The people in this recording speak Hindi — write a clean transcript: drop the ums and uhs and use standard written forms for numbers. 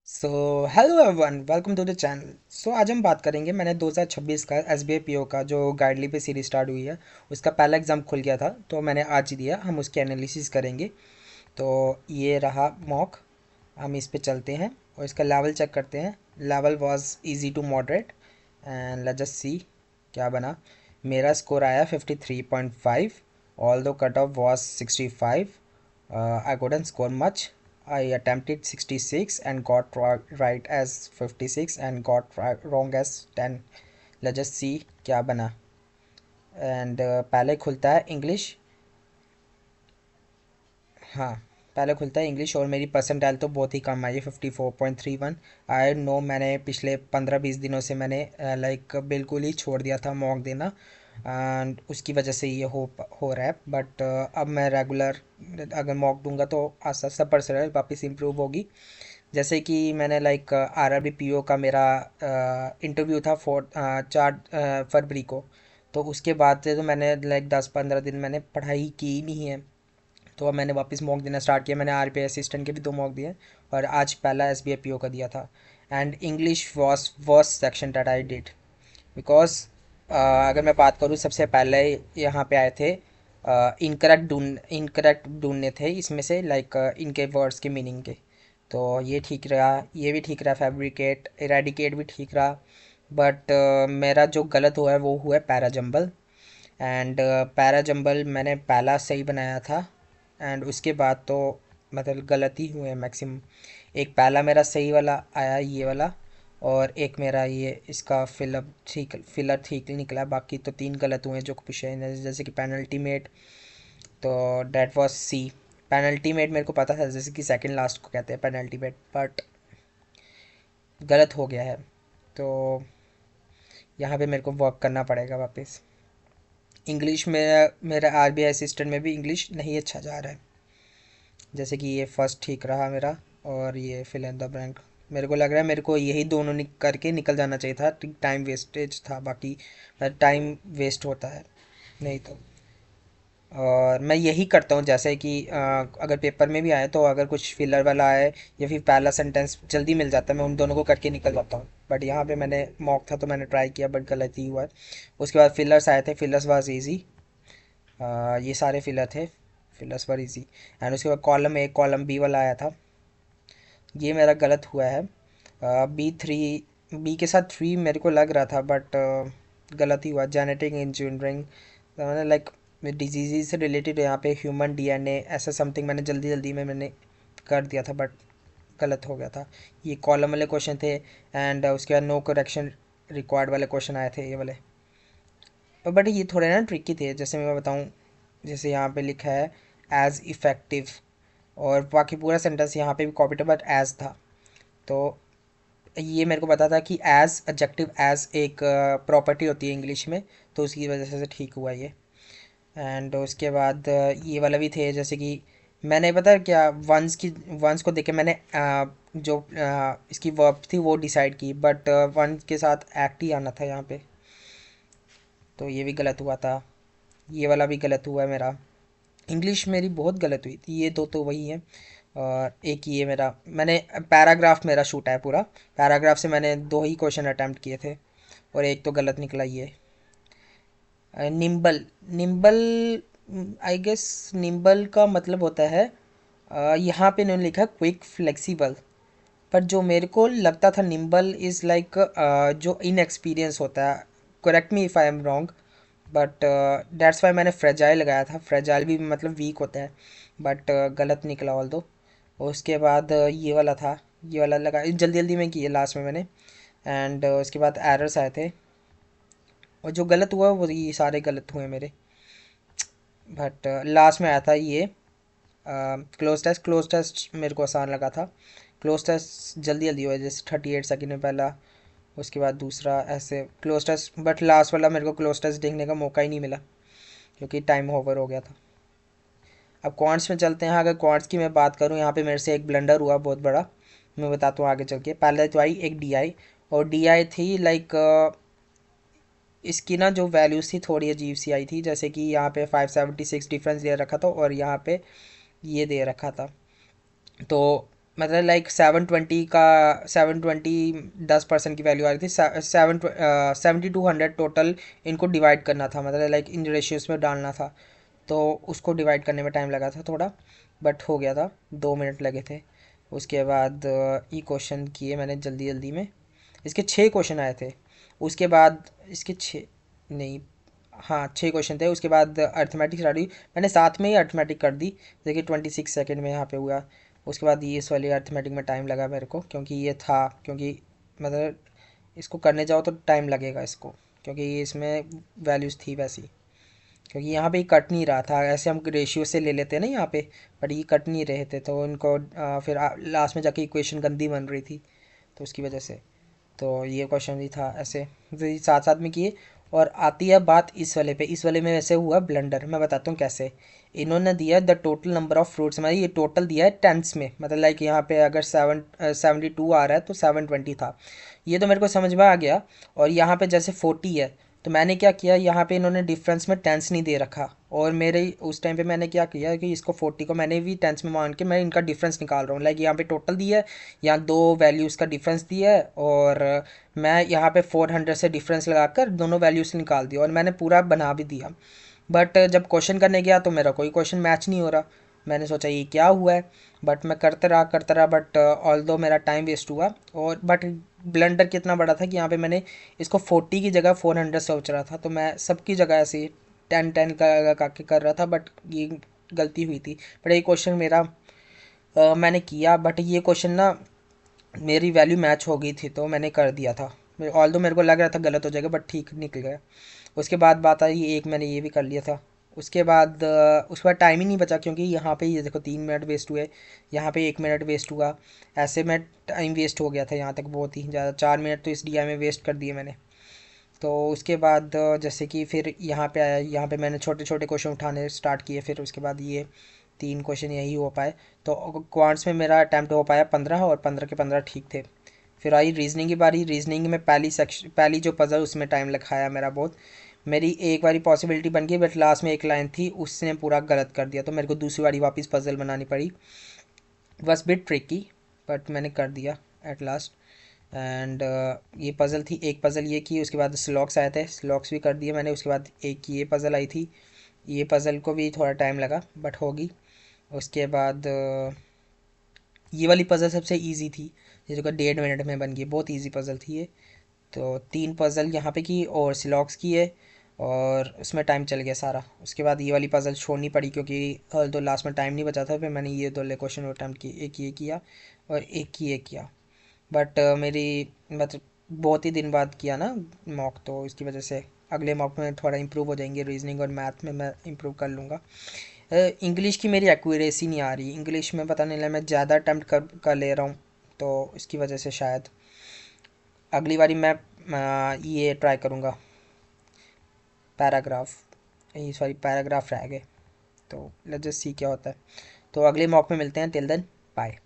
So hello everyone, welcome to the channel. आज हम बात करेंगे, मैंने 2026 का एसबीआई पीओ का जो गाइडली पे सीरीज स्टार्ट हुई है उसका पहला एग्ज़ाम खुल गया था, तो मैंने आज ही दिया। हम उसके एनालिसिस करेंगे। तो ये रहा मॉक। हम इस पे चलते हैं और इसका लेवल चेक करते हैं। Level was easy to moderate and let's just see क्या बना। मेरा स्कोर आया 53.5। Although cut off was 65। I couldn't score much. I attempted 66 and got right as 56 and got wrong as 10. Let's just see क्या बना। एंड पहले खुलता है इंग्लिश। हाँ, पहले खुलता है इंग्लिश और मेरी परसेंटाइल तो बहुत ही कम आई है, 54.31। आई नो मैंने पिछले 15-20 दिनों से मैंने लाइक बिल्कुल ही छोड़ दिया था मॉक देना, एंड उसकी वजह से ये हो रहा है। बट अब मैं रेगुलर अगर मॉक दूंगा तो आस्ता आस्ता परसेंटाइल वापस इंप्रूव होगी। जैसे कि मैंने लाइक आरआरबी पीओ का मेरा इंटरव्यू था 4 फरवरी को। तो उसके बाद से तो मैंने लाइक 10-15 दिन मैंने पढ़ाई की ही नहीं है। तो अब मैंने वापस मॉक देना स्टार्ट किया। मैंने आरबीआई असिस्टेंट के भी 2 मॉक दिए और आज पहला एसबीआई पीओ का दिया था। And English was worst section that I did because अगर मैं बात करूँ, सबसे पहले यहाँ पे आए थे इनकरेक्ट ढूंढने थे इसमें से, लाइक इनके वर्ड्स के मीनिंग के। तो ये ठीक रहा, ये भी ठीक रहा, फैब्रिकेट इरेडिकेट भी ठीक रहा। बट मेरा जो गलत हुआ है वो हुआ है पैराजम्बल। एंड पैराजम्बल मैंने पहला सही बनाया था एंड उसके बाद तो मतलब गलत ही हुए मैक्सिमम। एक पहला मेरा सही वाला आया ये वाला, और एक मेरा ये इसका फिलर ठीक निकला। बाकी तो 3 गलत हुए जो पूछे हैं, जैसे कि पेनल्टी मेट। तो that was C. Penultimate मेरे को पता था, जैसे कि सेकंड लास्ट को कहते हैं पेनल्टी मेट, बट गलत हो गया है। तो यहाँ पे मेरे को वर्क करना पड़ेगा वापस। इंग्लिश में मेरा आरबीआई असिस्टेंट में भी इंग्लिश नहीं अच्छा जा रहा है। जैसे कि ये फर्स्ट ठीक रहा मेरा, और ये फिल इन द ब्लैंक। मेरे को लग रहा है मेरे को यही दोनों करके निकल जाना चाहिए था। टाइम वेस्टेज था बाकी, टाइम वेस्ट होता है नहीं तो। और मैं यही करता हूँ, जैसे कि अगर पेपर में भी आए तो अगर कुछ फिलर वाला आए या फिर पहला सेंटेंस जल्दी मिल जाता है, मैं उन दोनों को करके निकल जाता हूँ। बट यहाँ पे मैंने मॉक था तो मैंने ट्राई किया, बट गलत ही हुआ है। उसके बाद फिलर्स आए थे, फिलर्स वाज इजी। ये सारे फिलर थे, फिलर्स वर इजी। एंड उसके बाद कॉलम ए कॉलम बी वाला आया था, ये मेरा गलत हुआ है। बी3, बी के साथ 3 मेरे को लग रहा था, बट गलत ही हुआ। जेनेटिक इंजीनियरिंग मैंने लाइक डिजीज़ से रिलेटेड यहाँ पे ह्यूमन डीएनए ऐसा समथिंग मैंने जल्दी जल्दी में मैंने कर दिया था, बट गलत हो गया था। ये कॉलम वाले क्वेश्चन थे। एंड उसके बाद नो करेक्शन रिक्वायर्ड वाले क्वेश्चन आए थे ये वाले। बट ये थोड़े ना ट्रिकी थे, जैसे मैं बताऊँ। जैसे यहाँ पे लिखा है एज इफ़ेक्टिव, और बाकी पूरा सेंटेंस यहाँ पे भी कॉपी था, बट एज था। तो ये मेरे को पता था कि एज एडजेक्टिव, एज एक प्रॉपर्टी होती है इंग्लिश में, तो उसकी वजह से ठीक हुआ ये। एंड उसके बाद ये वाला भी थे, जैसे कि मैंने पता क्या वंस को देख के मैंने जो इसकी वर्ब थी वो डिसाइड की, बट वंस के साथ एक्ट ही आना था यहाँ पे। तो ये भी गलत हुआ था। ये वाला भी गलत हुआ है मेरा। इंग्लिश मेरी बहुत गलत हुई थी। ये दो तो वही है। और एक ये मेरा, मैंने पैराग्राफ मेरा शूट है पूरा। पैराग्राफ से मैंने 2 ही क्वेश्चन अटैम्प्ट किए थे और एक तो गलत निकला ये। Nimble, nimble, I guess nimble का मतलब होता है यहाँ पे इन्होंने लिखा क्विक फ्लेक्सिबल, पर जो मेरे को लगता था निम्बल इज़ लाइक जो इनएक्सपीरियंस होता है। Correct me if I am wrong, but that's why मैंने फ्रेजाइल लगाया था। फ्रेजाइल भी मतलब वीक होता है, बट गलत निकला ऑल दो। उसके बाद ये वाला था, ये वाला लगा जल्दी जल्दी में किए लास्ट में मैंने। एंड उसके बाद एरर्स आए थे, और जो गलत हुआ वो ये सारे गलत हुए मेरे। बट लास्ट में आया था ये क्लोज टेस्ट। क्लोज टेस्ट मेरे को आसान लगा था। क्लोज टेस्ट जल्दी जल्दी हुआ, जैसे 38 सेकेंड में पहला, उसके बाद दूसरा, ऐसे क्लोज टेस्ट। बट लास्ट वाला मेरे को क्लोज टेस्ट देखने का मौका ही नहीं मिला क्योंकि टाइम ओवर हो गया था। अब क्वांट्स में चलते हैं। अगर क्वांट्स की मैं बात करूँ, यहाँ पे मेरे से एक ब्लंडर हुआ बहुत बड़ा, मैं बताता हूँ आगे चल के। पहले तो आई एक डी आई, और डी आई थी लाइक इसकी ना जो वैल्यूज़ थी थोड़ी अजीब सी आई थी। जैसे कि यहाँ पे 576 डिफरेंस दे रखा था और यहाँ पे ये दे रखा था। तो मतलब लाइक 720 का 720 10% की वैल्यू आ रही थी। 7200 टोटल इनको डिवाइड करना था, मतलब लाइक इन रेशियोज में डालना था। तो उसको डिवाइड करने में टाइम लगा था थोड़ा, बट हो गया था, 2 मिनट लगे थे। उसके बाद ये क्वेश्चन किए मैंने जल्दी जल्दी में। इसके 6 क्वेश्चन आए थे। उसके बाद इसके छः, नहीं, हाँ 6 क्वेश्चन थे। उसके बाद अर्थमेटिक स्टार्ट हुई, मैंने साथ में ही अर्थमेटिक कर दी। देखिए 26 सेकेंड में यहाँ पे हुआ। उसके बाद ये इस वाली अर्थमेटिक में टाइम लगा मेरे को, क्योंकि ये था, क्योंकि मतलब इसको करने जाओ तो टाइम लगेगा इसको, क्योंकि ये इसमें वैल्यूज़ थी वैसी। क्योंकि यहाँ पे कट नहीं रहा था, ऐसे हम रेशियो से ले लेते हैं ना यहाँ पे, बट ये कट नहीं रहे थे, तो इनको फिर लास्ट में जाके इक्वेशन गंदी बन रही थी, तो उसकी वजह से। तो ये क्वेश्चन भी था ऐसे, तो ये साथ साथ में किए। और आती है बात इस वाले पे। इस वाले में वैसे हुआ ब्लंडर, मैं बताता हूँ कैसे। इन्होंने दिया the total number of fruits, मतलब ये टोटल दिया है टेंस में, मतलब लाइक यहाँ पे अगर 72 आ रहा है तो 720 था, ये तो मेरे को समझ में आ गया। और यहाँ पे जैसे 40 है, तो मैंने क्या किया, यहाँ पे इन्होंने डिफरेंस में टेंस नहीं दे रखा, और मेरे उस टाइम पे मैंने क्या किया कि इसको 40 को मैंने भी टेंस में मान के मैं इनका डिफरेंस निकाल रहा हूँ। लाइक यहाँ पे टोटल दिया है, यहाँ दो वैल्यूज़ का डिफरेंस दिया है, और मैं यहाँ पे 400 से डिफरेंस लगाकर दोनों वैल्यूज़ निकाल दिया, और मैंने पूरा बना भी दिया। बट जब क्वेश्चन करने गया तो मेरा कोई क्वेश्चन मैच नहीं हो रहा। मैंने सोचा ये क्या हुआ है, बट मैं करते रहा, बट ऑल दो मेरा टाइम वेस्ट हुआ। और बट ब्लंडर कितना बड़ा था कि यहाँ पे मैंने इसको 40 की जगह 400 सोच रहा था, तो मैं सबकी जगह ऐसे 10 10 का के कर रहा था, बट ये गलती हुई थी। बट ये क्वेश्चन मेरा मैंने किया, बट ये क्वेश्चन ना मेरी वैल्यू मैच हो गई थी, तो मैंने कर दिया था। ऑल दो मेरे को लग रहा था गलत हो जाएगा, बट ठीक निकल गया। उसके बाद बात आई, एक मैंने ये भी कर लिया था। उसके बाद टाइम ही नहीं बचा, क्योंकि यहाँ पे ये देखो 3 मिनट वेस्ट हुए, यहाँ पे 1 मिनट वेस्ट हुआ, ऐसे में टाइम वेस्ट हो गया था यहाँ तक बहुत ही ज़्यादा। 4 मिनट तो इस डीआई में वेस्ट कर दिए मैंने। तो उसके बाद जैसे कि फिर यहाँ पे आया, यहाँ पे मैंने छोटे छोटे क्वेश्चन उठाने स्टार्ट किए। फिर उसके बाद ये 3 क्वेश्चन यही हो पाए। तो क्वांट्स में मेरा अटैम्प्ट हो पाया 15, और 15 के 15 ठीक थे। फिर आई रीजनिंग की बारी। रीजनिंग में पहली जो पज़ल, उसमें टाइम लगाया मेरा बहुत। मेरी एक बारी पॉसिबिलिटी बन गई, बट लास्ट में एक लाइन थी उसने पूरा गलत कर दिया, तो मेरे को दूसरी बारी वापस पज़ल बनानी पड़ी। बस बिट ट्रिकी, बट मैंने कर दिया एट लास्ट। एंड ये पज़ल थी, एक पज़ल ये की। उसके बाद स्लॉक्स आए थे, स्लॉक्स भी कर दिए मैंने। उसके बाद एक ये पज़ल आई थी, ये पज़ल को भी थोड़ा टाइम लगा, बट होगी। उसके बाद ये वाली पज़ल सबसे इजी थी, ये जो 1.5 मिनट में बन गई, बहुत इजी पज़ल थी ये। तो 3 पज़ल यहाँ पे की और सिलॉक्स की है, और उसमें टाइम चल गया सारा। उसके बाद ये वाली पज़ल छोड़नी पड़ी, क्योंकि तो लास्ट में टाइम नहीं बचा था। फिर मैंने ये दो क्वेश्चन अटैम्प्ट किए, एक ये किया और एक ये किया। बट मेरी मतलब बहुत ही दिन बाद किया ना मॉक, तो इसकी वजह से अगले मॉक में थोड़ा इम्प्रूव हो जाएंगे। रीजनिंग और मैथ में मैं इम्प्रूव कर लूँगा। इंग्लिश की मेरी एक्यूरेसी नहीं आ रही, इंग्लिश में पता नहीं लगा, मैं ज़्यादा अटैम्प्ट कर ले रहा हूँ, तो इसकी वजह से शायद अगली बारी मैं ये ट्राई करूँगा पैराग्राफ। ये सॉरी, पैराग्राफ रह गए, तो लेट्स जस्ट सी क्या होता है। तो अगले मॉक में मिलते हैं, टिल देन बाय।